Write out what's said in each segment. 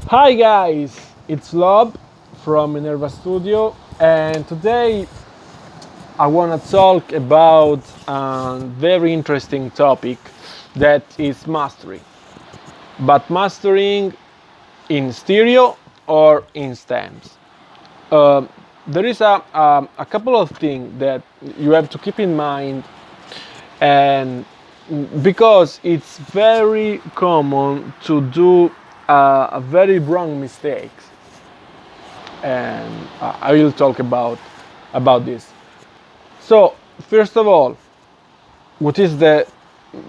Hi guys, it's Lob from Minerva Studio, and today I want to talk about a very interesting topic that is mastering. But mastering in stereo or in stems. Uh, there is a couple of things that you have to keep in mind, and because it's very common to do a very wrong mistakes, and I will talk about this. So first of all, what is the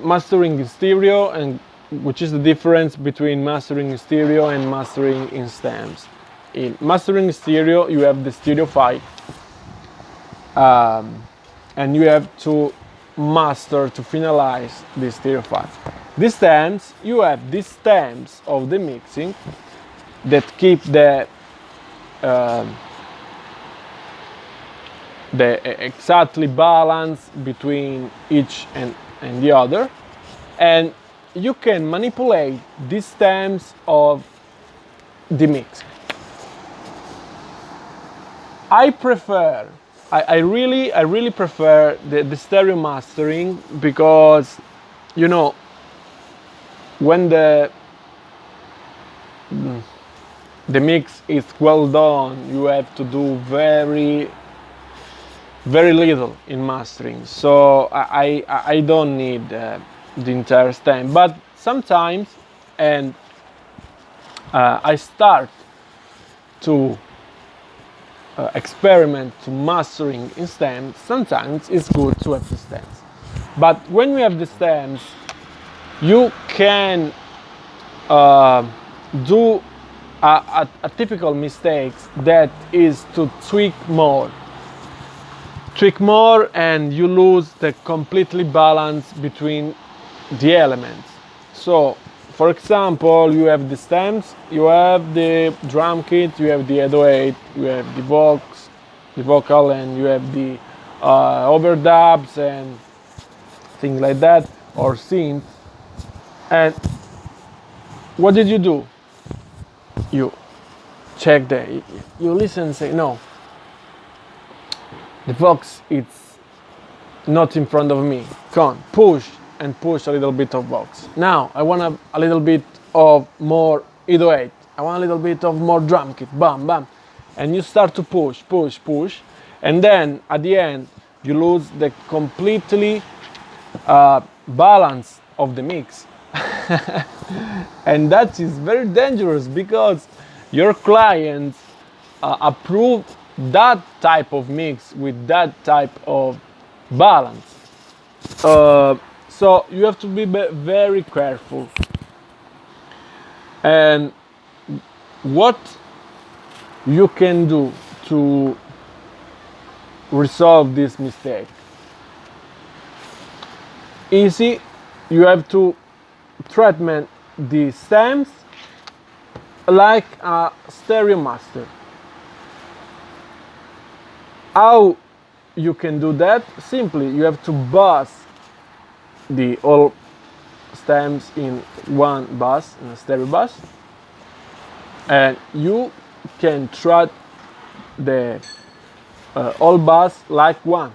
mastering in stereo, and which is the difference between mastering in stereo and mastering in stems? In mastering in stereo, you have the stereo file, and you have to master to finalize the stereo file. These stems, you have these stems of the mixing that keep the exactly balance between each and the other, and you can manipulate these stems of the mix. I really prefer the stereo mastering, because you know, when the mix is well done, you have to do very little in mastering, so I don't need the entire stem. But sometimes, and I start to experiment to mastering in stems, sometimes it's good to have the stems. But when you have the stems, you can do a typical mistake, that is to tweak more, and you lose the completely balance between the elements. So for example, you have the stems, you have the drum kit, you have the 808, you have the vocal, and you have the overdubs and things like that, or synth. And what did you do? You check you listen and say, no, the box it's not in front of me. Come on, push a little bit of box. Now I want a little bit of more 808. I want a little bit of more drum kit. Bam, bam. And you start to push. And then at the end, you lose the completely balance of the mix. And that is very dangerous, because your clients approve that type of mix with that type of balance. So you have to be very careful. And what you can do to resolve this mistake? Easy. You have to treatment the stems like a stereo master. How you can do that? Simply, you have to bus the all stems in one bus, in a stereo bus, and you can treat the all bus like one.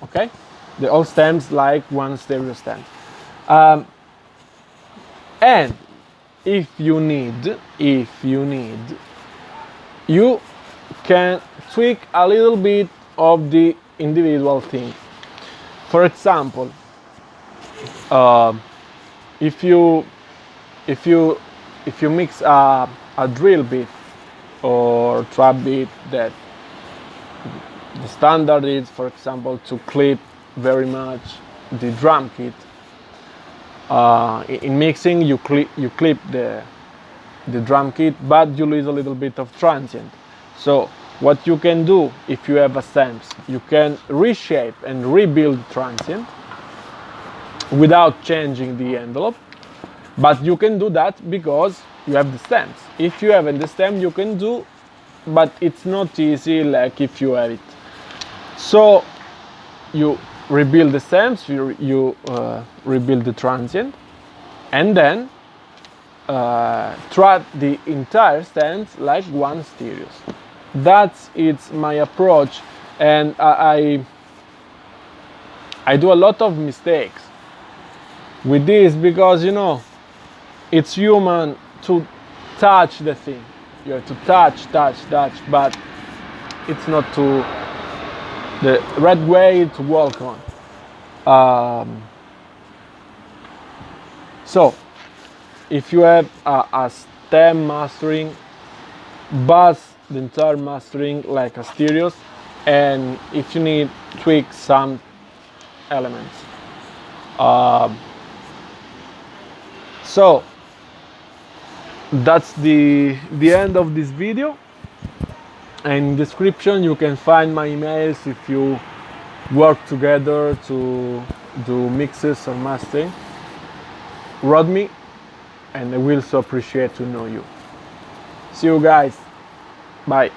Okay, the all stems like one stereo stem. And if you need, you can tweak a little bit of the individual thing. For example, if you mix a drill beat or trap beat, that the standard is, for example, to clip very much the drum kit. In mixing, you clip the drum kit, but you lose a little bit of transient. So what you can do, if you have a stems, you can reshape and rebuild transient without changing the envelope. But you can do that because you have the stems. If you haven't the stem, you can do, but it's not easy like if you have it. So you rebuild the stems, you rebuild the transient, and then track the entire stance like one stereo. That's it's my approach, and I do a lot of mistakes with this because it's human to touch the thing. You have to touch, but it's not to the right way to walk on. So if you have a stem mastering, bass the entire mastering like a stereo, and if you need, tweak some elements. So that's the end of this video. And in the description you can find my emails if you work together to do mixes or mastering. Write me, and I will so appreciate to know you. See you guys. Bye.